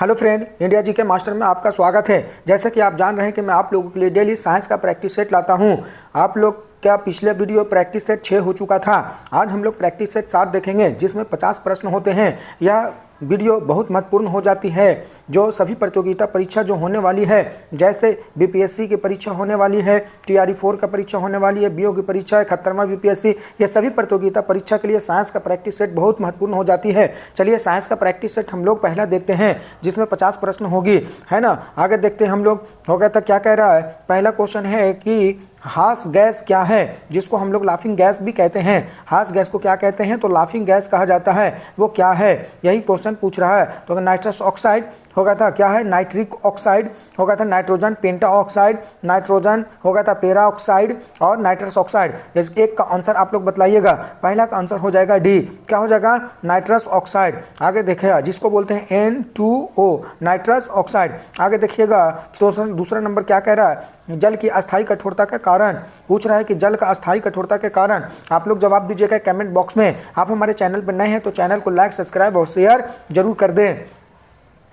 Hello friend, India जी के master में आपका स्वागत है। जैसे कि आप जान रहे हैं कि मैं आप लोगों के लिए डेली साइंस का प्रैक्टिस सेट लाता हूं। आप लोग क्या पिछले वीडियो प्रैक्टिस सेट 6 हो चुका था। आज हम लोग प्रैक्टिस सेट 7 देखेंगे जिसमें 50 प्रश्न होते हैं। यह वीडियो बहुत महत्वपूर्ण हो जाती है जो सभी प्रतियोगिता परीक्षा जो होने वाली है, जैसे बीपीएससी की परीक्षा होने वाली है, टीआरई 4 का परीक्षा होने वाली है, बीओ की परीक्षा है, 71वां बीपीएससी, ये सभी प्रतियोगिता परीक्षा के लिए साइंस का प्रैक्टिस सेट बहुत महत्वपूर्ण हो जाती है। चलिए साइंस का प्रैक्टिस सेट हम लोग पहला देखते हैं जिसमें 50 प्रश्न होगी, है ना। आगे देखते हैं हम लोग। हो गया था, क्या कह रहा है। पहला क्वेश्चन है कि हास गैस क्या है, जिसको हम लोग लाफिंग गैस भी कहते हैं। हास गैस को क्या कहते हैं, तो लाफिंग गैस कहा जाता है। वो क्या है, यही क्वेश्चन पूछ रहा है। तो नाइट्रस ऑक्साइड हो गया था, क्या है, नाइट्रिक ऑक्साइड हो गया था, नाइट्रोजन पेंटा ऑक्साइड, नाइट्रोजन हो गया था पेरा ऑक्साइड और नाइट्रस ऑक्साइड। इस एक का आंसर आप लोग बताइएगा। पहला का आंसर हो जाएगा डी, क्या हो जाएगा, नाइट्रस ऑक्साइड। आगे देखिएगा, जिसको बोलते हैं N2O, नाइट्रस ऑक्साइड। आगे देखिएगा, दूसरा नंबर क्या कह रहा है, जल की अस्थायी कठोरता का कारण पूछ रहा है कि जल का अस्थायी कठोरता के कारण। आप लोग जवाब दीजिएगा कमेंट बॉक्स में। आप हमारे चैनल पर नए हैं तो चैनल को लाइक, सब्सक्राइब और शेयर जरूर कर दें।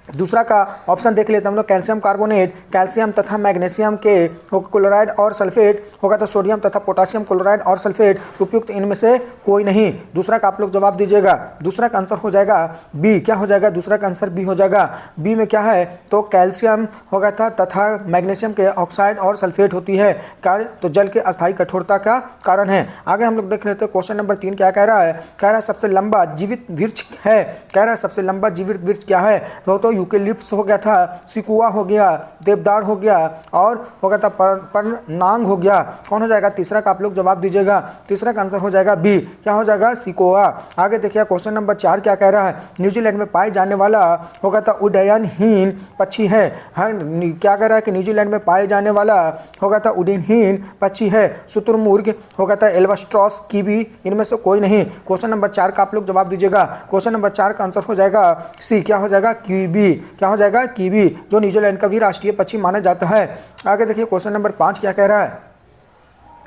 दूसरा का ऑप्शन देख लेते हैं हम लोग, कैल्शियम कार्बोनेट, कैल्शियम तथा मैग्नीशियम के क्लोराइड और सल्फेट होगा तो सोडियम तथा पोटासियम क्लोराइड और सल्फेट उपयुक्त इनमें से कोई नहीं। दूसरा का आप लोग जवाब दीजिएगा। दूसरा का आंसर हो जाएगा बी, क्या हो जाएगा, दूसरा का आंसर बी हो जाएगा। बी में क्या है, तो कैल्शियम होगा था तथा मैग्नीशियम के ऑक्साइड और सल्फेट होती है, तो जल के अस्थायी कठोरता का कारण है। आगे हम लोग देख लेते हैं क्वेश्चन नंबर 3 क्या कह रहा है। कह रहा है सबसे लंबा जीवित वृक्ष है, कह रहा है सबसे लंबा जीवित वृक्ष क्या है, तो यूकेलिप्टस हो गया था, सिकुआ हो गया, देवदार हो गया और हो गया था परनांग हो गया। कौन हो जाएगा, तीसरा का आप लोग जवाब दीजिएगा। तीसरा का आंसर हो जाएगा बी, क्या हो जाएगा, सिकोआ। आगे देखिए क्वेश्चन नंबर 4 क्या कह रहा है। न्यूजीलैंड में पाए जाने वाला हो गया था उड्डयनहीन पक्षी है। क्या कह रहा है कि न्यूजीलैंड में पाए जाने वाला हो गया था उड्डयनहीन पक्षी है, शुतुरमुर्ग हो गया था, एल्बाट्रॉस, कीवी, इनमें से कोई नहीं। क्वेश्चन नंबर 4 का आप लोग जवाब दीजिएगा। क्वेश्चन नंबर 4 का आंसर हो जाएगा सी, क्या हो जाएगा, कीवी। क्या हो जाएगा, कीवी, जो न्यूजीलैंड का भी राष्ट्रीय पक्षी माना जाता है। आगे देखिए क्वेश्चन नंबर 5 क्या कह रहा है।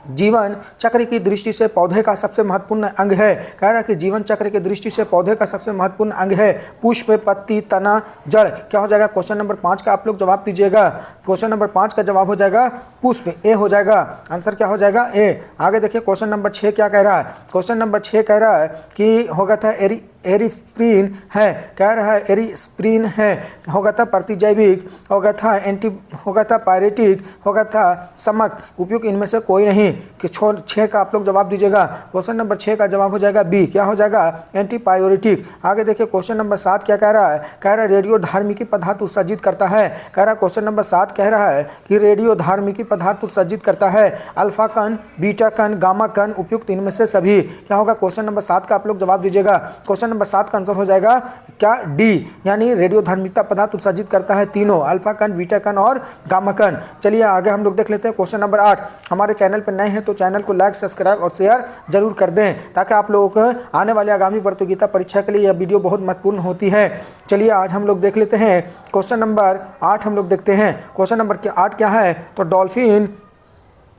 जीवन चक्र की दृष्टि से पौधे का सबसे महत्वपूर्ण अंग है। कह रहा है कि जीवन चक्र की दृष्टि से पौधे का सबसे महत्वपूर्ण अंग है पुष्प, पत्ती, तना, जड़। क्या हो जाएगा, क्वेश्चन नंबर 5 का आप लोग जवाब दीजिएगा। क्वेश्चन नंबर 5 का जवाब हो जाएगा पुष्प, ए हो जाएगा। आंसर क्या हो जाएगा, ए। आगे देखिए क्वेश्चन नंबर 6 क्या कह रहा है। क्वेश्चन नंबर 6 कह रहा है कि होगा था एरिस्प्रीन है, कह रहा है एरिस्प्रीन है, होगा था प्रतिजैविक, होगा था एंटी, होगा था पायरेटिक, होगा था समक, उपयुक्त इनमें से कोई नहीं। कि 6 का आप लोग जवाब दीजिएगा। क्वेश्चन नंबर 6 का जवाब हो जाएगा बी, क्या हो जाएगा, एंटीपायोरेटिक। आगे देखिए क्वेश्चन नंबर 7 क्या कह रहा है। कह रहा है रेडियो धार्मिकी पदार्थ उत्सर्जित करता है। कह रहा है क्वेश्चन नंबर 7 कह रहा है कि रेडियो धार्मिकी पदार्थ उत्सर्जित करता है, अल्फा कण, बीटा कण, गामा कण, उपयुक्त इनमें से सभी। क्या होगा, क्वेश्चन नंबर 7 का आप लोग जवाब दीजिएगा। क्वेश्चन नंबर 7 का आंसर हो जाएगा क्या, डी, यानी रेडियो धार्मिकता पदार्थ उत्सर्जित करता है तीनों, अल्फा कण, बीटा कण और गामा कण। चलिए आगे हम लोग देख लेते हैं क्वेश्चन नंबर 8। हमारे चैनल पर नए हैं तो चैनल को लाइक, सब्सक्राइब और शेयर जरूर कर दें ताकि आप लोगों को आने वाले आगामी प्रतियोगिता परीक्षा के लिए यह वीडियो बहुत महत्वपूर्ण होती है। चलिए आज हम लोग देख लेते हैं क्वेश्चन नंबर 8 हम लोग देखते हैं। क्वेश्चन नंबर 8 क्या है, तो डॉल्फिन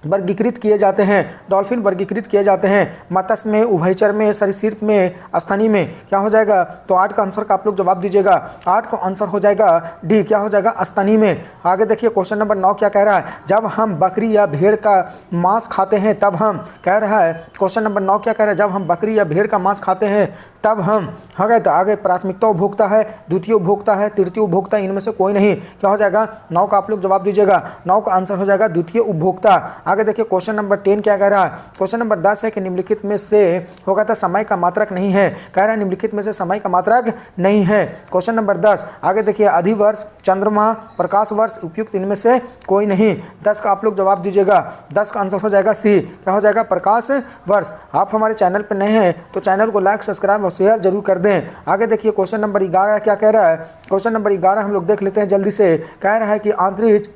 वर्गीकृत किए जाते हैं। डॉल्फिन वर्गीकृत किए जाते हैं मत्स्य में, उभयचर में, सरीसृप में, स्तनी में। क्या हो जाएगा, तो 8 का आंसर का आप लोग जवाब दीजिएगा। 8 का आंसर हो जाएगा डी, क्या हो जाएगा, स्तनी में। आगे देखिए क्वेश्चन नंबर 9 क्या कह रहा है। जब हम बकरी या भेड़ का मांस खाते हैं तब हम, कह रहा है क्वेश्चन नंबर 9 क्या कह रहा है, जब हम बकरी या भेड़ का मांस खाते हैं तब हम, हो गया तो आगे प्राथमिकता उपभोक्ता है, द्वितीय उपभोक्ता है, तृतीय उपभोक्ता, इनमें से कोई नहीं। क्या हो जाएगा, 9 का आप लोग जवाब दीजिएगा। 9 का आंसर हो जाएगा द्वितीय उपभोक्ता। आगे देखिए क्वेश्चन नंबर 10 क्या कह रहा है। क्वेश्चन नंबर 10 है कि निम्नलिखित में से होगा था समय का मात्रक नहीं है। कह रहा है निम्नलिखित में से समय का मात्रक नहीं है। क्वेश्चन नंबर 10 आगे देखिए, अधिवर्ष, चंद्रमा, प्रकाश वर्ष, उपयुक्त इनमें से कोई नहीं। 10 का आप लोग जवाब दीजिएगा। 10 का आंसर हो जाएगा सी, क्या हो जाएगा, प्रकाश वर्ष। आप हमारे चैनल पर नए हैं तो चैनल को लाइक, सब्सक्राइब और शेयर जरूर कर दें। आगे देखिए क्वेश्चन नंबर 11 क्या कह रहा है। क्वेश्चन नंबर 11 हम लोग देख लेते हैं जल्दी से। कह रहा है कि अंतरिक्ष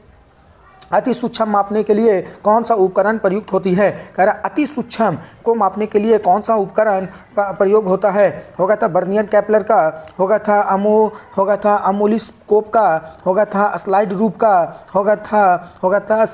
अति सूक्ष्म मापने के लिए कौन सा उपकरण प्रयुक्त होती है। कह रहा अति सूक्ष्म को मापने के लिए कौन सा उपकरण प्रयोग होता है। होगा था बर्नियर कैपलर का, होगा था अमोलिस्कोप का, होगा था स्लाइड रूप का, होगा था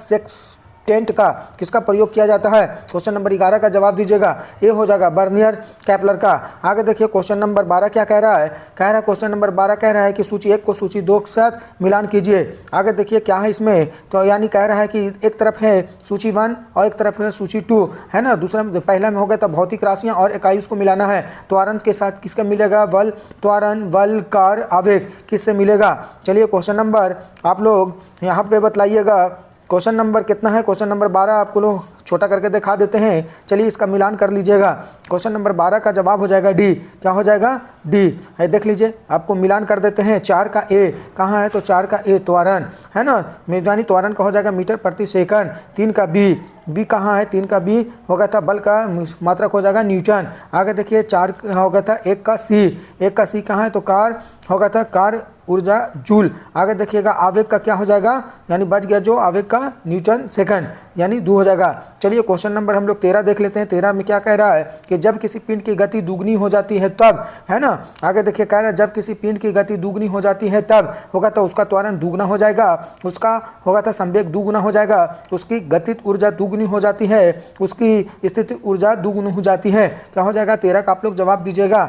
टेंट का किसका प्रयोग किया जाता है? क्वेश्चन नंबर 11 का जवाब दीजिएगा, ए हो जाएगा बर्नियर कैपलर का। आगे देखिए क्वेश्चन नंबर 12 क्या कह रहा है? क्वेश्चन नंबर 12 कह रहा है कि सूची 1 को सूची 2 के साथ मिलान कीजिए। आगे देखिए क्या है इसमें, तो यानी कह रहा है कि एक तरफ है सूची 1 और एक तरफ है सूची 2, है ना। दूसरा पहला में हो गया था भौतिक राशियाँ और इकाई उसको मिलाना है। त्वरण के साथ किसका मिलेगा? बल, त्वरण, बल, कार्य, आवेग किससे मिलेगा? चलिए क्वेश्चन नंबर आप लोग यहाँ पे बतलाइएगा। क्वेश्चन नंबर कितना है? क्वेश्चन नंबर 12 आपको लोग छोटा करके दिखा देते हैं। चलिए इसका मिलान कर लीजिएगा। क्वेश्चन नंबर 12 का जवाब हो जाएगा डी। क्या हो जाएगा? डी। है देख लीजिए, आपको मिलान कर देते हैं। 4 का ए कहाँ है? तो 4 का ए त्वरण, है ना, यानी त्वरण का हो जाएगा मीटर प्रति सेकंड। 3 का बी कहाँ है? 3 का बी हो गया था बल का मात्रक हो जाएगा न्यूटन। आगे देखिए 4 हो गया था 1 का सी कहाँ है? तो कार हो गया था कार ऊर्जा जूल। आगे देखिएगा आवेग का क्या हो जाएगा? यानी बच गया जो आवेग का न्यूटन सेकंड, यानी 2 हो जाएगा। चलिए क्वेश्चन नंबर हम लोग 13 देख लेते हैं। 13 में क्या कह रहा है कि जब किसी पिंड की गति दुगनी हो जाती है तब, है ना। आगे देखिए कह रहा है जब किसी पिंड की गति दुगनी हो जाती है तब होगा तो उसका त्वरण दुगना हो जाएगा, उसका होगा था संवेग दुगुना हो जाएगा, उसकी गतिज ऊर्जा दुगनी हो जाती है, उसकी स्थिति ऊर्जा दुगुनी हो जाती है। क्या हो जाएगा? 13 का आप लोग जवाब दीजिएगा।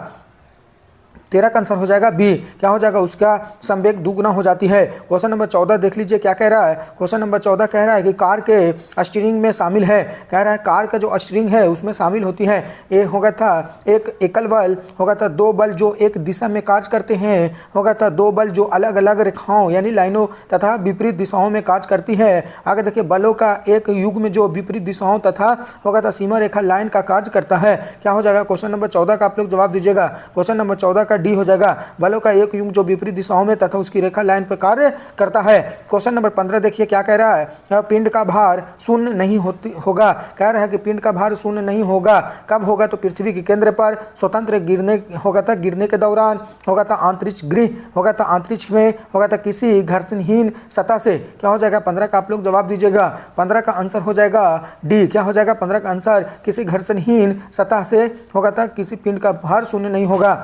13 का आंसर हो जाएगा बी। क्या हो जाएगा? उसका संवेग दुगुना हो जाती है। क्वेश्चन नंबर 14 देख लीजिए क्या कह रहा है। क्वेश्चन नंबर 14 कह रहा है कि कार के स्टीयरिंग में शामिल है। कह रहा है कार का जो स्टीयरिंग है उसमें शामिल होती है। ये होगा था एक एकल बल, होगा था 2 बल जो एक दिशा में कार्य करते हैं, होगा था 2 बल जो अलग अलग रेखाओं यानी लाइनों तथा विपरीत दिशाओं में कार्य करती है। आगे देखिए बलों का एक युग्म जो विपरीत दिशाओं तथा होगा था सीमा रेखा लाइन का कार्य करता है। क्या हो जाएगा? क्वेश्चन नंबर 14 का आप लोग जवाब दीजिएगा। क्वेश्चन नंबर 14 का डी हो जाएगा, बलों का एक युग्म जो विपरीत दिशाओं में तथा उसकी रेखा लाइन पर कार्य करता है। क्वेश्चन नंबर 15 देखिए क्या कह रहा है। पिंड का भार शून्य नहीं होगा। कह रहा है कि पिंड का भार शून्य नहीं होगा। कब होगा? तो पृथ्वी के केंद्र पर स्वतंत्र गिरने होगा था, गिरने के दौरान होगा था, अंतरिक्ष गृह होगा था, अंतरिक्ष में होगा था किसी घर्षणहीन सतह से। क्या हो जाएगा? 15 का आप लोग जवाब दीजिएगा। 15 का आंसर हो जाएगा डी। क्या हो जाएगा? 15 का आंसर किसी घर्षणहीन सतह से होगा था किसी पिंड का भार शून्य नहीं होगा।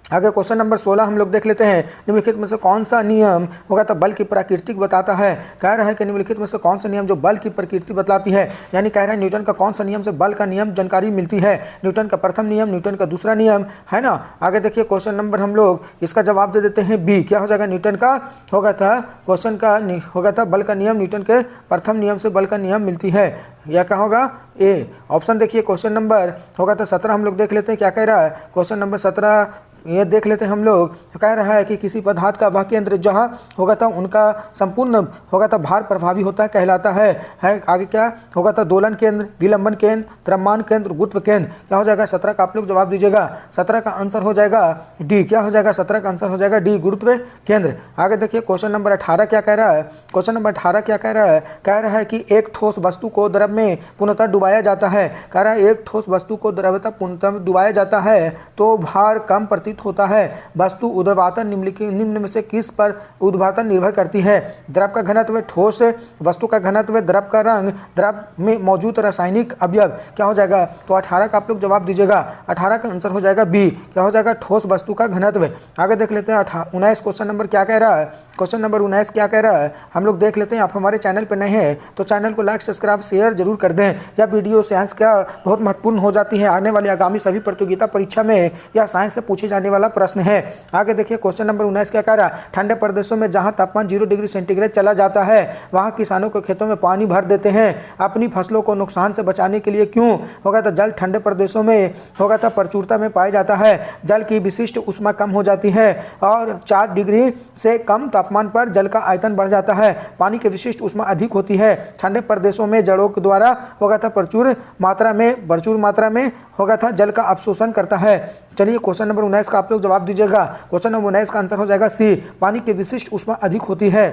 आगे क्वेश्चन नंबर 16 हम लोग देख लेते हैं। निम्नलिखित में से कौन सा नियम होगा तो बल की प्रकृति बताता है। कह रहा है कि निम्नलिखित में से कौन सा नियम जो बल की प्रकृति बतलाती है, यानी कह रहा है न्यूटन का कौन सा नियम से बल का नियम जानकारी मिलती है। न्यूटन का प्रथम नियम, न्यूटन का दूसरा नियम, है ना। आगे देखिए क्वेश्चन नंबर हम लोग इसका जवाब दे देते हैं बी। क्या हो जाएगा? न्यूटन का होगा था क्वेश्चन का होगा था बल का नियम, न्यूटन के प्रथम नियम से बल का नियम मिलती है। या क्या होगा? ए ऑप्शन देखिए क्वेश्चन नंबर होगा तो 17 हम लोग देख लेते हैं क्या कह रहा है। क्वेश्चन नंबर 17 ये देख लेते हैं हम लोग। तो कह रहा है कि किसी पदार्थ का वह केंद्र जहाँ होगा था उनका संपूर्ण होगा था भार प्रभावी होता है कहलाता है। आगे क्या होगा था? दोलन केंद्र, विलंबन केंद्र, द्रव्यमान केंद्र, गुरुत्व केंद्र। क्या हो जाएगा? 17 का आप लोग जवाब दीजिएगा। 17 का आंसर हो जाएगा डी। क्या हो जाएगा? 17 का आंसर हो जाएगा डी, गुरुत्व केंद्र। आगे देखिए क्वेश्चन नंबर 18 क्या कह रहा है। क्वेश्चन नंबर 18 क्या कह रहा है? कह रहा है कि एक ठोस वस्तु को द्रव में पूर्णतः डुबाया जाता है। कह रहा है एक ठोस वस्तु को द्रवता पूर्णतः डुबाया जाता है तो भार कम प्रतीत होता है। वस्तु ऊर्ध्वाधर निम्न में से किस पर ऊर्ध्वाधर निर्भर करती है? द्रव का घनत्व, ठोस वस्तु का घनत्व, द्रव का रंग, द्रव में मौजूद रासायनिक अवयव। क्या हो जाएगा? तो 18 का आप लोग जवाब दीजिएगा। 18 का आंसर हो जाएगा बी। क्या हो जाएगा? ठोस वस्तु का घनत्व। आगे देख लेते हैं 19 क्वेश्चन नंबर क्या कह रहा है। क्वेश्चन नंबर 19 क्या कह रहा है हम लोग देख लेते हैं। आप हमारे चैनल पर नए हैं तो चैनल को लाइक, सब्सक्राइब, शेयर जरूर कर दें। यह वीडियो साइंस क्या बहुत महत्वपूर्ण हो जाती है आने वाली आगामी सभी प्रतियोगिता परीक्षा में। यह साइंस से पूछे जाने वाला प्रश्न है। आगे देखिए क्वेश्चन नंबर 19 क्या कह रहा है। ठंडे प्रदेशों में जहां तापमान 0 डिग्री सेंटीग्रेड चला जाता है वहां किसानों के खेतों में पानी भर देते हैं अपनी फसलों को नुकसान से बचाने के लिए। क्यों होगा? तो जल ठंडे प्रदेशों में होगा तो प्रचुरता में पाया जाता है। जल की विशिष्ट ऊष्मा कम हो जाती है और 4 डिग्री से कम तापमान पर जल का आयतन बढ़ जाता है। पानी की विशिष्ट ऊष्मा अधिक होती है। ठंडे प्रदेशों में जड़ों के द्वारा होगा था प्रचुर मात्रा में होगा था जल का अवशोषण करता है। चलिए क्वेश्चन नंबर 19 का आप लोग जवाब दीजिएगा। क्वेश्चन नंबर 19 का आंसर हो जाएगा सी। पानी की विशिष्ट ऊष्मा अधिक होती है।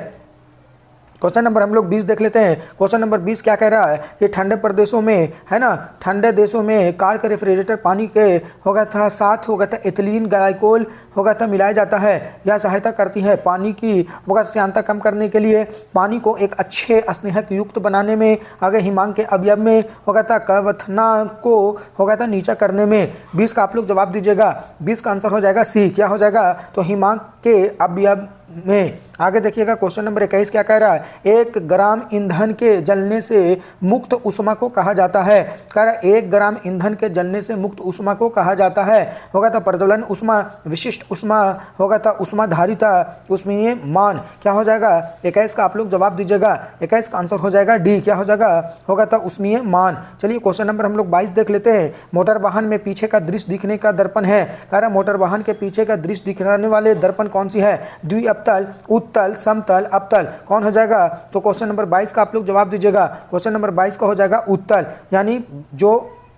क्वेश्चन नंबर हम लोग 20 देख लेते हैं। क्वेश्चन नंबर 20 क्या कह रहा है कि ठंडे प्रदेशों में, है ना, ठंडे देशों में कार के रेफ्रिजरेटर पानी के होगा था साथ होगा था एथिलीन ग्लाइकोल होगा था मिलाया जाता है। यह सहायता करती है पानी की होगा श्यानता कम करने के लिए, पानी को एक अच्छे स्नेहक युक्त बनाने में, आगे हिमांक के अवयव में होगा था कवथना को होगा था नीचा करने में। 20 का आप लोग जवाब दीजिएगा। 20 का आंसर हो जाएगा सी। क्या हो जाएगा? तो हिमांक के अवयव में। आगे देखिएगा क्वेश्चन नंबर 21 क्या कह रहा है? 1 ग्राम ईंधन के जलने से मुक्त ऊष्मा को कहा जाता है। कह रहा है 1 ग्राम ईंधन के जलने से मुक्त ऊष्मा को कहा जाता है होगा था प्रज्वलन ऊष्मा, विशिष्ट ऊष्मा होगा था ऊष्माधारिता, ऊष्मीय मान। क्या हो जाएगा? 21 का आप लोग जवाब दीजिएगा। 21 का आंसर हो जाएगा डी। क्या हो जाएगा? होगा था ऊष्मीय मान। चलिए क्वेश्चन नंबर हम लोग 22 देख लेते हैं। मोटर वाहन में पीछे का दृश्य दिखने का दर्पण है। कह रहा है मोटर वाहन के पीछे का दृश्य दिखने वाले दर्पण कौन सी है? द्विअवतल, उत्तल, समतल, अवतल। कौन हो जाएगा? तो क्वेश्चन नंबर 22 का आप लोग जवाब दीजिएगा। क्वेश्चन नंबर 22 का हो जाएगा उत्तल, यानी जो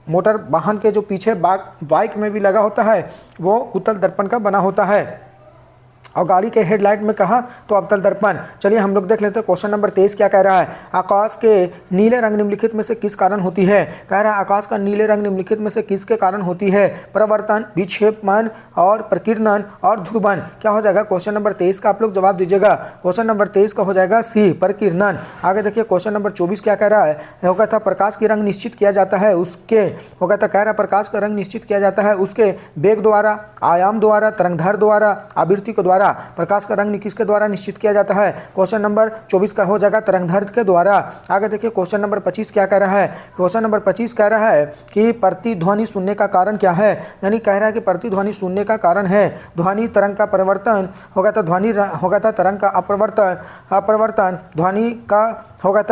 मोटर वाहन के जो पीछे बाइक में भी लगा होता है वो उत्तल दर्पण का बना होता है, और गाड़ी के हेडलाइट में कहा तो अवतल दर्पण। चलिए हम लोग देख लेते हैं क्वेश्चन नंबर 23 क्या कह रहा है? आकाश के नीले रंग निम्नलिखित में से किस कारण होती है? कह रहा है आकाश का नीले रंग निम्नलिखित में से किसके कारण होती है? प्रवर्तन, विक्षेपण और प्रकीर्णन और ध्रुवन। क्या हो जाएगा? क्वेश्चन नंबर 23 का आप लोग जवाब दीजिएगा। क्वेश्चन नंबर 23 का हो जाएगा सी, प्रकीर्णन। आगे देखिए क्वेश्चन नंबर 24 क्या कह रहा है? होगा था प्रकाश की रंग निश्चित किया जाता है उसके, होगा था कह रहा है प्रकाश का रंग निश्चित किया जाता है उसके वेग द्वारा, आयाम द्वारा, तरंगधर द्वारा, आवृत्ति के द्वारा। प्रकाश का रंग किसके द्वारा निश्चित किया जाता है? क्वेश्चन नंबर 24 का हो जाएगा तरंगधर के द्वारा। आगे देखिए क्वेश्चन नंबर 25 क्या कह रहा है? क्वेश्चन नंबर 25 कह रहा है कि प्रतिध्वनि सुनने का कारण क्या है? यानी कह रहा है कि प्रतिध्वनि सुनने का कारण है ध्वनि तरंग का परिवर्तन, होगा था ध्वनि होगा था तरंग का अपरिवर्तन, ध्वनि का होगा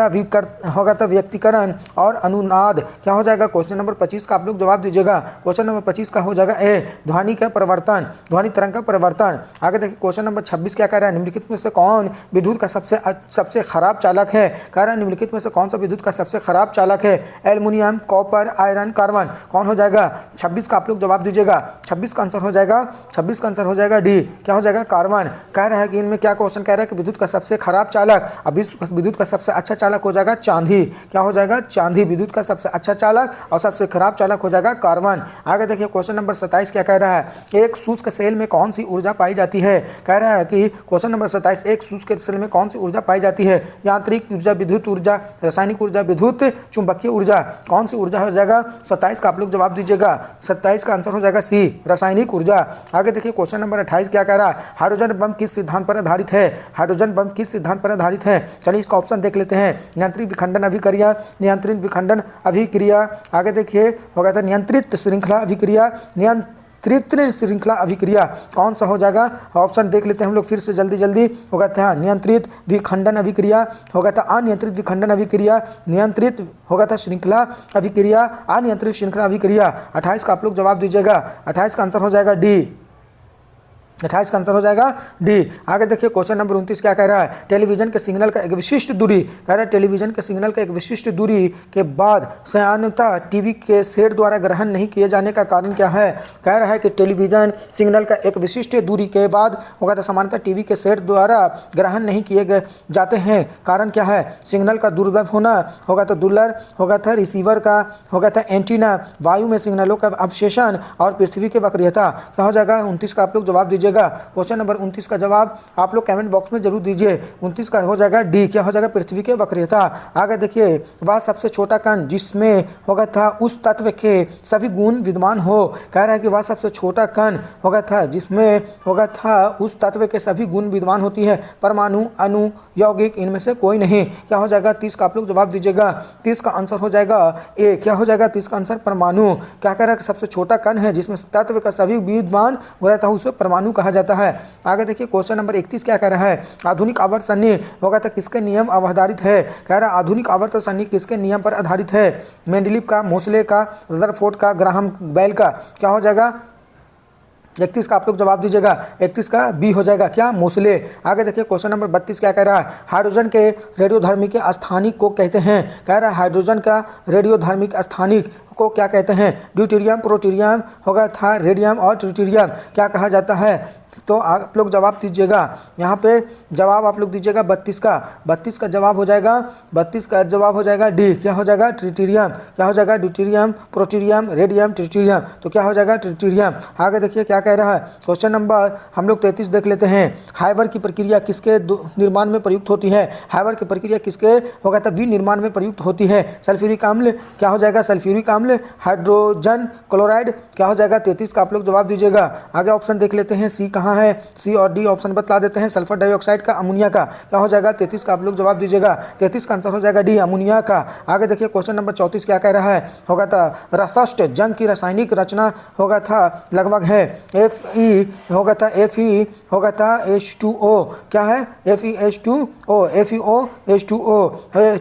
था व्यक्तिकरण और अनुनाद। क्या हो जाएगा? क्वेश्चन नंबर 25 का आप लोग जवाब दीजिएगा। क्वेश्चन नंबर 25 का हो जाएगा ए, ध्वनि का परिवर्तन, ध्वनि तरंग का परिवर्तन। आगे देखिए क्वेश्चन नंबर 26 क्या कह रहा है? निम्नलिखित में से कौन विद्युत का सबसे खराब चालक है? कह रहा है निम्नलिखित में से कौन सा विद्युत का सबसे खराब चालक है? Aluminium, copper, iron, carbon. कौन हो जाएगा? 26 का आप लोग जवाब दीजिएगा। 26 का आंसर हो जाएगा, 26 का आंसर हो जाएगा डी। क्या हो जाएगा? कार्बन। कह रहा है कि इनमें क्या क्वेश्चन कह रहा है कि विद्युत का सबसे खराब चालक, अब विद्युत का सबसे अच्छा चालक हो जाएगा चांदी। क्या हो जाएगा? चांदी विद्युत का सबसे अच्छा चालक, और सबसे खराब चालक हो जाएगा कार्बन। आगे देखिए क्वेश्चन नंबर 27 क्या कह रहा है? एक शुष्क सेल में कौन सी ऊर्जा पाई जाती है? कह रहा है कि क्वेश्चन नंबर 27 एक शुष्क सेल में कौन सी ऊर्जा पाई जाती है? यांत्रिक ऊर्जा, विद्युत ऊर्जा, रासायनिक ऊर्जा, विद्युत चुंबकीय ऊर्जा। कौन सी ऊर्जा हो जाएगा? 27 का आप लोग जवाब दीजिएगा। 27 का आंसर हो जाएगा सी, रासायनिक ऊर्जा। आगे देखिए क्वेश्चन नंबर 28 क्या कह रहा है? हाइड्रोजन बम किस सिद्धांत पर आधारित है? हाइड्रोजन बम किस सिद्धांत पर आधारित है? चलिए इसका ऑप्शन देख लेते हैं। नियंत्रित विखंडन अभिक्रिया, नियंत्रित विखंडन अभिक्रिया। आगे देखिए होगा था नियंत्रित श्रृंखला अभिक्रिया, नियंत्रित श्रृंखला अभिक्रिया। कौन सा हो जाएगा? ऑप्शन देख लेते हैं हम लोग फिर से जल्दी होगा था नियंत्रित विखंडन अभिक्रिया, होगा था अनियंत्रित विखंडन अभिक्रिया, नियंत्रित होगा था श्रृंखला अभिक्रिया, अनियंत्रित श्रृंखला अभिक्रिया। 28 का आप लोग जवाब दीजिएगा। 28 का आंसर हो जाएगा डी। 28 का आंसर हो जाएगा डी। आगे देखिए क्वेश्चन नंबर 29 क्या कह रहा है? टेलीविजन के सिग्नल का एक विशिष्ट दूरी, कह रहा है टेलीविजन के सिग्नल का एक विशिष्ट दूरी के बाद सामान्यतः टीवी के सेट द्वारा ग्रहण नहीं किए जाने का कारण क्या है? कह रहा है कि टेलीविजन सिग्नल का एक विशिष्ट दूरी के बाद होगा तो सामान्यतः टीवी के सेट द्वारा ग्रहण नहीं किए जाते हैं। कारण क्या है? सिग्नल का दुर्लभ होना, होगा तो दुर्लभ, होगा था रिसीवर का, होगा था एंटीना, वायु में सिग्नलों का अवशेषण और पृथ्वी की वक्रीयता। क्या हो जाएगा? 29 का आप लोग जवाब दीजिएगा। क्वेश्चन नंबर 29 का जवाब आप लोग कमेंट बॉक्स में जरूर दीजिए। 29 का हो जाएगा डी। क्या हो जाएगा? पृथ्वी के वक्रीयता। आगे देखिए वह सबसे छोटा कण जिसमें होगा था उस तत्व के सभी गुण विद्यमान हो। कह रहा है कि वह सबसे छोटा कण होगा था जिसमें होगा था उस तत्व के सभी गुण विद्यमान होती है। परमाणु, अणु, यौगिक, इनमें से कोई नहीं। क्या हो जाएगा? 30 का आप लोग जवाब दीजिएगा। 30 का आंसर हो जाएगा ए। क्या हो जाएगा? 30 का आंसर परमाणु। क्या कह रहा है कि सबसे छोटा कण है जिसमें तत्व का सभी विद्यमान हो रहता है उसे परमाणु कहा जाता है। आगे देखिए क्वेश्चन नंबर 31 क्या कह रहा है? आधुनिक आवर्त सारणी होगा तो किसके नियम आधारित है? कह रहा है आधुनिक आवर्त सारणी किसके नियम पर आधारित है? मेंडलीव का, मोसले का, रदरफोर्ड का, ग्राहम बेल का। क्या हो जाएगा? 31 का आप लोग जवाब दीजिएगा। 31 का बी हो जाएगा। क्या? मोसले। आगे देखिए क्वेश्चन नंबर 32 क्या कह रहा है? हाइड्रोजन के रेडियोधर्मिक स्थानिक को कहते हैं। कह रहा है हाइड्रोजन का रेडियोधर्मिक स्थानिक को क्या कहते हैं? ड्यूटेरियम, प्रोटेरियम, होगा था रेडियम और ट्रिटियम। क्या कहा जाता है? तो आप लोग जवाब दीजिएगा। यहाँ पे जवाब आप लोग दीजिएगा 32 का। 32 का जवाब हो जाएगा, 32 का जवाब हो जाएगा डी। क्या हो जाएगा? ट्रिटिरियम। क्या हो जाएगा? Deuterium, protium, radium, tritium. तो क्या हो जाएगा? ट्रिटिरियम। आगे देखिए क्या कह रहा है। क्वेश्चन नंबर हम लोग 33 देख लेते हैं। हाइवर की प्रक्रिया किसके निर्माण में प्रयुक्त होती है? हाइवर की प्रक्रिया किसके होगा? तब निर्माण में प्रयुक्त होती है। सल्फ्यूरिक अम्ल। क्या हो जाएगा? सल्फ्यूरिक अम्ल। Hydrogen chloride. क्या हो जाएगा? 33 का आप लोग जवाब दीजिएगा। आगे ऑप्शन देख लेते हैं, सी कहाँ है? सी और डी ऑप्शन बतला देते हैं। सल्फर डाइऑक्साइड का, अमोनिया का। क्या हो जाएगा? 33 का आप लोग जवाब दीजिएगा। 33 का आंसर हो जाएगा डी, अमोनिया का। आगे देखिए क्वेश्चन नंबर 34 क्या कह रहा है। होगा था रसस्ट जंग की रासायनिक रचना होगा था लगभग है। Fe होगा था Fe होगा था H2O। क्या है? FeH2O, FeOH2O,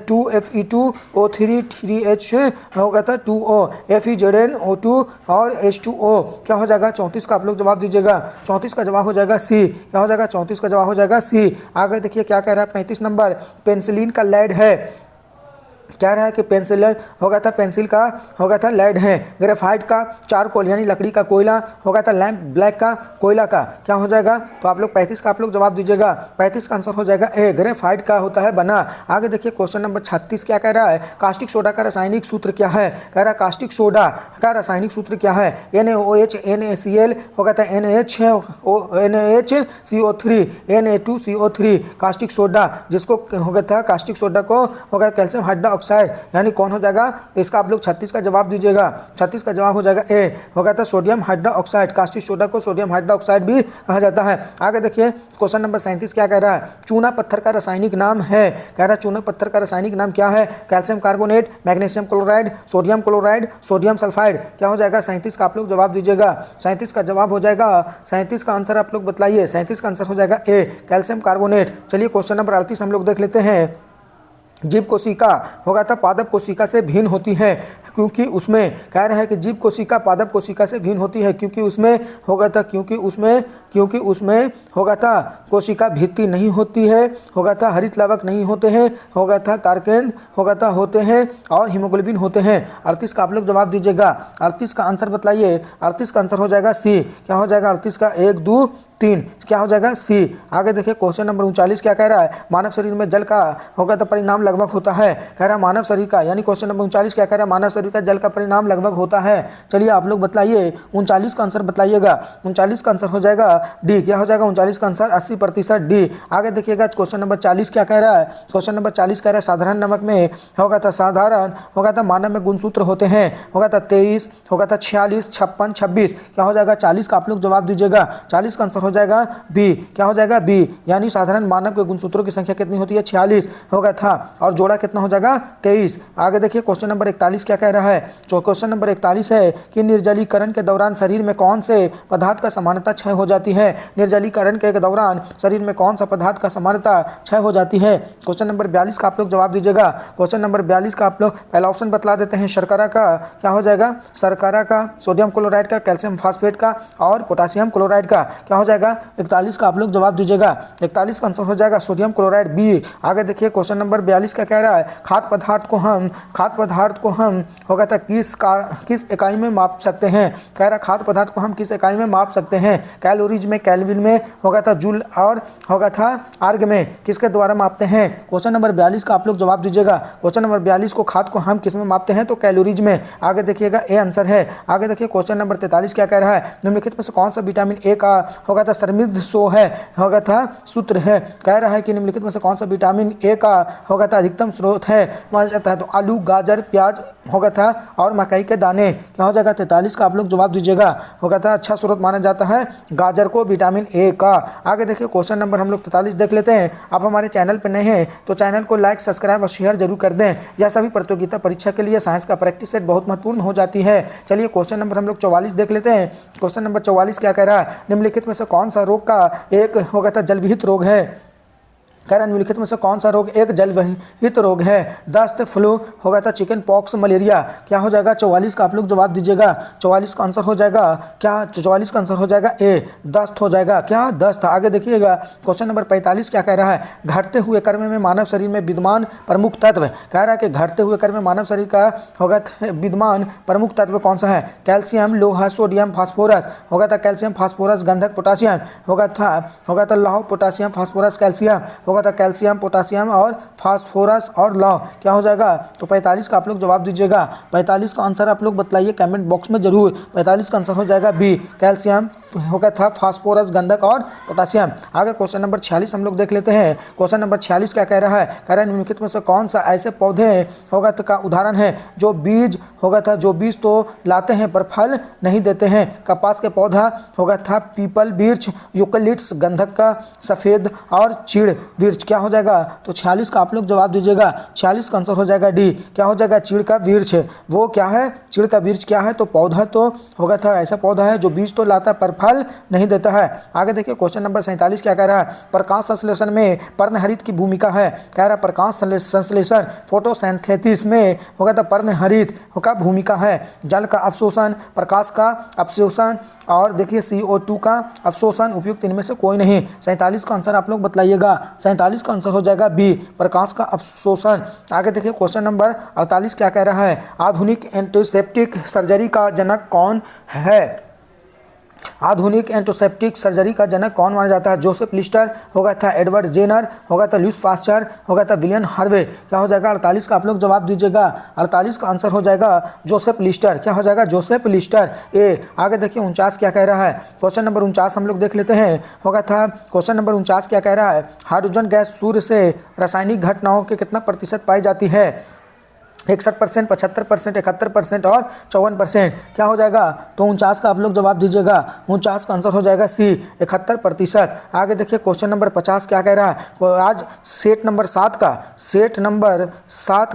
2Fe2O3 3H होगा था 2O, FeZnO2 और H2O। क्या हो जाएगा? 34 का आप लोग जवाब दीजिएगा। 34 का जवाब हो जाएगा सी। क्या हो जाएगा? 34 का जवाब हो जाएगा सी। आगे देखिए क्या कह रहा है 35 नंबर। पेंसिलिन का लेड है। क्या रहा है कि पेंसिल होगा था, पेंसिल का होगा था लेड है। ग्रेफाइट का चारकोल यानी लकड़ी का कोयला होगा था। लैंप ब्लैक का कोयला का। क्या हो जाएगा? तो आप लोग 35 का आप लोग जवाब दीजिएगा। 35 का आंसर हो जाएगा ए, ग्रेफाइट का होता है बना। आगे देखिए क्वेश्चन नंबर 36 क्या कह रहा है। कास्टिक सोडा का रासायनिक सूत्र क्या है? कह रहा है कास्टिक सोडा का रासायनिक सूत्र क्या है? NaOH NaCl होगा था NaHCO3 Na2CO3। कास्टिक सोडा जिसको होगा था, कास्टिक सोडा को होगा कैल्शियम हाइड्रोक्साइड यानी कौन हो जाएगा? इसका आप लोग 36 का जवाब दीजिएगा। 36 का जवाब हो जाएगा ए, होगा था सोडियम हाइड्रोक्साइड। कास्टिक सोडा को सोडियम हाइड्रोक्साइड भी कहा जाता है। आगे देखिए क्वेश्चन नंबर 37 क्या कह रहा है। चूना पत्थर का रासायनिक नाम है। कह रहा है चूना पत्थर का रासायनिक नाम क्या है? Calcium carbonate, magnesium chloride, sodium chloride, sodium sulphide. क्या हो जाएगा? 37 का आप लोग जवाब दीजिएगा। 37 का जवाब हो जाएगा, 37 का आंसर आप लोग बतलाइए। 37 का आंसर हो जाएगा ए, कैल्शियम कार्बोनेट। चलिए क्वेश्चन नंबर 38 हम लोग देख लेते हैं। जीव कोशिका होगा था पादप कोशिका से भिन्न होती है क्योंकि उसमें, कह रहा है कि जीव कोशिका पादप कोशिका से भिन्न होती है क्योंकि उसमें होगा था, क्योंकि उसमें होगा था कोशिका भित्ति नहीं होती है, होगा था हरित लवक नहीं होते हैं, होगा था तारकेंद्र होगा था होते हैं और हीमोग्लोबिन होते हैं। 38 का आप लोग जवाब दीजिएगा। 38 का आंसर बतलाइए। 38 का आंसर हो जाएगा सी। क्या हो जाएगा? 38 का 1 2 3 क्या हो जाएगा? सी। आगे देखिए क्वेश्चन नंबर 39 क्या कह रहा है। मानव शरीर में जल का होगा तो परिणाम लगभग होता है। कह रहा है मानव शरीर का, यानी क्वेश्चन नंबर 39 क्या कह रहा है? मानव शरीर का जल का परिणाम लगभग होता है। चलिए आप लोग बतलाइए। 39 का आंसर बतलाइएगा। 39 का आंसर हो जाएगा डी। क्या हो जाएगा? 39 का आंसर 80% डी। आगे देखिएगा क्वेश्चन नंबर 40 क्या कह रहा है। क्वेश्चन नंबर 40 कह रहा है साधारण नमक में होगा था, साधारण होगा था मानव में गुणसूत्र होते हैं होगा था 23 होगा था 46 56 26। क्या हो जाएगा? 40 का आप लोग जवाब दीजिएगा। 40 का आंसर हो जाएगा बी। क्या हो जाएगा? बी, यानी साधारण मानव के गुणसूत्रों की संख्या कितनी होती है? 46 होगा था और जोड़ा कितना हो जाएगा? 23। आगे देखिए क्वेश्चन नंबर 41 क्या कह रहा है। जो क्वेश्चन नंबर 41 है कि निर्जलीकरण के दौरान शरीर में कौन से पदार्थ का समानता क्षय हो जाती है? निर्जलीकरण के दौरान शरीर में कौन सा पदार्थ का समानता क्षय हो जाती है? क्वेश्चन नंबर 42 का आप लोग जवाब दीजिएगा। क्वेश्चन नंबर 42 का आप लोग पहला ऑप्शन बतला देते हैं। शर्करा का क्या हो जाएगा? शर्करा का, सोडियम क्लोराइड का, कैल्शियम फास्फेट का और पोटासियम क्लोराइड का। क्या हो जाएगा? 41 का आप लोग जवाब दीजिएगा। 41 का आंसर हो जाएगा सोडियम क्लोराइड बी। आगे देखिए क्वेश्चन नंबर 42 का कह रहा है खाद्य पदार्थ को हम होगा था किस इकाई में माप सकते हैं? कह रहा खाद्य पदार्थ को हम किस इकाई में माप सकते हैं? कैलोरीज में, केल्विन में होगा था, जूल और होगा था आर्ग में। किसके द्वारा मापते हैं? क्वेश्चन नंबर 42 का आप लोग जवाब दीजिएगा। क्वेश्चन नंबर 42 को खाद्य को हम किस में मापते हैं? तो कैलोरीज में। आगे देखिएगा ए आंसर है। आगे देखिए क्वेश्चन नंबर 43 क्या कह रहा है। निम्नलिखित में से कौन सा विटामिन ए का होगा था समृद्ध सो है होगा था सूत्र है? कह रहा है कि निम्नलिखित में से कौन सा विटामिन ए का होगा था अधिकतम स्रोत है माना जाता है? तो आलू, गाजर, प्याज होगा था और मकई के दाने। क्या हो जाएगा? 43 का आप लोग जवाब दीजिएगा। होगा था अच्छा स्रोत माना जाता है गाजर को, विटामिन ए का। आगे देखिए क्वेश्चन नंबर हम लोग 43 देख लेते हैं। आप हमारे चैनल पर नए हैं तो चैनल को लाइक, सब्सक्राइब और शेयर जरूर कर दें। यह सभी प्रतियोगिता परीक्षा के लिए साइंस का प्रैक्टिस सेट बहुत महत्वपूर्ण हो जाती है। चलिए क्वेश्चन नंबर हम लोग 44 देख लेते हैं। क्वेश्चन नंबर 44 क्या कह रहा है। निम्नलिखित में से कौन सा रोग का एक होगा था जलविहित रोग है? कह रहा है निम्नलिखित में से कौन सा रोग एक जलवहित रोग है? दस्त, फ्लू हो गया था, चिकन पॉक्स, मलेरिया। क्या हो जाएगा? 44 का आप लोग जवाब दीजिएगा। 44 का आंसर हो जाएगा क्या? 44 का आंसर हो जाएगा ए, दस्त हो जाएगा। क्या? दस्त। आगे देखिएगा क्वेश्चन नंबर 45 क्या कह रहा है? घटते हुए क्रम में मानव शरीर में विद्यमान प्रमुख तत्व। कह रहा है कि घटते हुए क्रम में मानव शरीर का होगा विद्यमान प्रमुख तत्व कौन सा है? कैल्शियम, लोहा, सोडियम, फास्फोरस। होगा था कैल्शियम, फास्फोरस, गंधक, पोटासियम। होगा था लौह, पोटासियम, फास्फोरस, कैल्शियम। होगा था कैल्शियम, पोटासियम और फास्फोरस और लौह। क्या हो जाएगा? तो 45 का आप लोग जवाब दीजिएगा। 45 का आंसर आप लोग बतलाइए कमेंट बॉक्स में जरूर। 45 का आंसर हो जाएगा बी, कैल्शियम, होगा था फास्फोरस, गंधक और पोटासियम। आगे क्वेश्चन नंबर 46 हम लोग देख लेते हैं। क्वेश्चन नंबर 46 क्या कह रहा है? कह रहा है निम्नलिखित में से कौन सा ऐसे पौधे होगा तो का उदाहरण है जो बीज होगा था, जो बीज तो लाते हैं पर फल नहीं देते हैं? कपास के पौधा होगा था, पीपल वृक्ष, यूकलिप्टस, गंधक का सफ़ेद और चीड़ वृक्ष। क्या हो जाएगा? तो 46 का आप लोग जवाब दीजिएगा। 46 का आंसर हो जाएगा डी। क्या हो जाएगा? चीड़ का वृक्ष। वो क्या है? चीड़ का वृक्ष क्या है? तो पौधा तो होगा था ऐसा पौधा है जो बीज तो लाता है पर फल नहीं देता है। आगे देखिए क्वेश्चन नंबर 47 क्या कह रहा है? प्रकाश संश्लेषण में पर्णहरित की भूमिका है। कह रहा है प्रकाश संश्लेषण फोटोसिंथेसिस में होगा तो पर्णहरित का भूमिका है। जल का अवशोषण, प्रकाश का अवशोषण और देखिए CO2 का अवशोषण, उपयुक्त इनमें से कोई नहीं। 47 का आंसर आप लोग बतलाइएगा। 47 का आंसर हो जाएगा बी, प्रकाश का अवशोषण। आगे देखिए क्वेश्चन नंबर 48 क्या कह रहा है? आधुनिक एंटीसेप्टिक सर्जरी का जनक कौन है? आधुनिक एंटीसेप्टिक सर्जरी का जनक कौन माना जाता है? जोसेफ लिस्टर, होगा था एडवर्ड जेनर, होगा था लुईस पास्चर, होगा था विलियम हार्वे। क्या हो जाएगा? 48 का आप लोग जवाब दीजिएगा। 48 का आंसर हो जाएगा जोसेफ लिस्टर। क्या हो जाएगा? जोसेफ लिस्टर ए। आगे देखिए 49 क्या कह रहा है? क्वेश्चन नंबर 49 हम लोग देख लेते हैं। होगा था क्वेश्चन नंबर 49 क्या कह रहा है? हाइड्रोजन गैस सूर्य से रासायनिक घटनाओं के कितना प्रतिशत पाई जाती है? 61%, 75%, 71% और 54%। क्या हो जाएगा? तो 49 का आप लोग जवाब दीजिएगा। 49 का आंसर हो जाएगा सी, 71%। आगे देखिए क्वेश्चन नंबर 50 क्या कह रहा है? तो आज सेट नंबर 7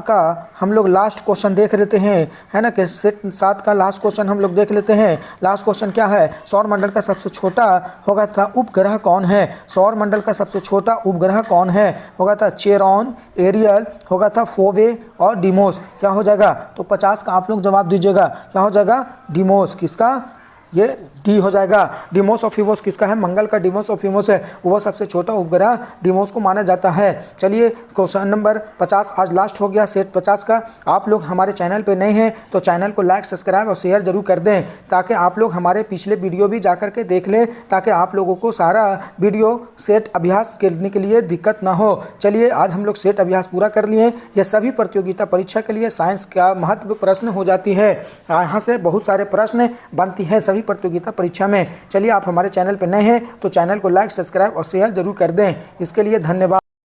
का हम लोग लास्ट क्वेश्चन देख लेते हैं, है ना कि सेट 7 का लास्ट क्वेश्चन हम लोग देख लेते हैं। लास्ट क्वेश्चन क्या है? सौर मंडल का सबसे छोटा होगा था उपग्रह कौन है? सौर मंडल का सबसे छोटा उपग्रह कौन है? होगा था चेरॉन, एरियल, होगा था फोवे और डिमोस। क्या हो जाएगा? तो 50 का आप लोग जवाब दीजिएगा। क्या हो जाएगा? डिमोस। किसका? ये डी हो जाएगा। डिमोस ऑफ ईवोस किसका है? मंगल का डिमोस ऑफ ईवोस है, वो सबसे छोटा उपग्रह डिमोस को माना जाता है। चलिए क्वेश्चन नंबर 50 आज लास्ट हो गया सेट 50 का। आप लोग हमारे चैनल पे नए हैं तो चैनल को लाइक, सब्सक्राइब और शेयर जरूर कर दें, ताकि आप लोग हमारे पिछले वीडियो भी जा कर के देख लें, ताकि आप लोगों को सारा वीडियो सेट अभ्यास करने के लिए दिक्कत ना हो। चलिए आज हम लोग सेट अभ्यास पूरा कर लिए। यह सभी प्रतियोगिता परीक्षा के लिए साइंस का महत्व प्रश्न हो जाती है, यहाँ से बहुत सारे प्रश्न बनती है सभी प्रतियोगिता परीक्षा में। चलिए आप हमारे चैनल पर नए हैं तो चैनल को लाइक, सब्सक्राइब और शेयर जरूर कर दें। इसके लिए धन्यवाद।